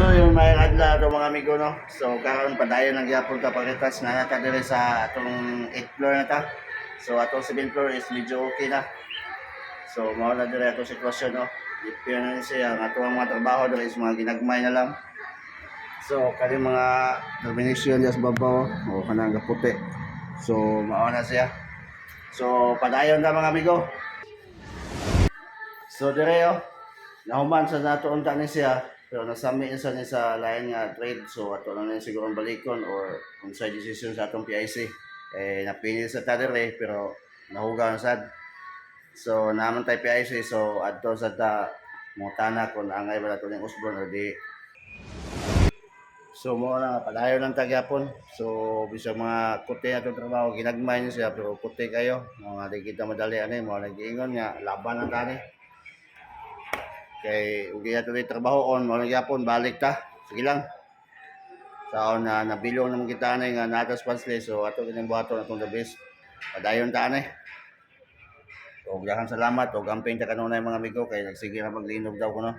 So yung may adla ito mga amigo no. So karon padayon ang gyapon ka pagitas na nata dire sa atong 8th floor na ta. So atong 7th floor is medyo okay na. So mao na dire atong sitwasyon no. Dipya na ni siya ang atong mga trabaho dire is mga ginagmay na lang. So kani mga termination just babaw o kanang gaputi. So mao na siya. So padayon ta mga amigo. So dire oh, nahuman sa nato unta ni siya pero nasami isa ni sa lain nga trade so ato lang ni siguro balikon or unsay decision sa atong PIC napili sa ta dire pero nahugaw na sad so naman tay PIC so adto sa ta mutana kung angay ba nato ning usbon or di so mo na padayon ng tagyapon so bisag mga kuti atong trabaho ginagmay ni siya pero kuti kayo mga di kita madali ani mo nag-iingon nga laban ang tani kay ug iya tuloy trabaho on mo gyapon balik ta sige lang saon na nabilong naman kita anay nga natas pansle so ato gining buhaton atong the best padayon ta anay ug daghang salamat ug amping ta kanunay mga amigo kay nagsige ra maglinog daw kuno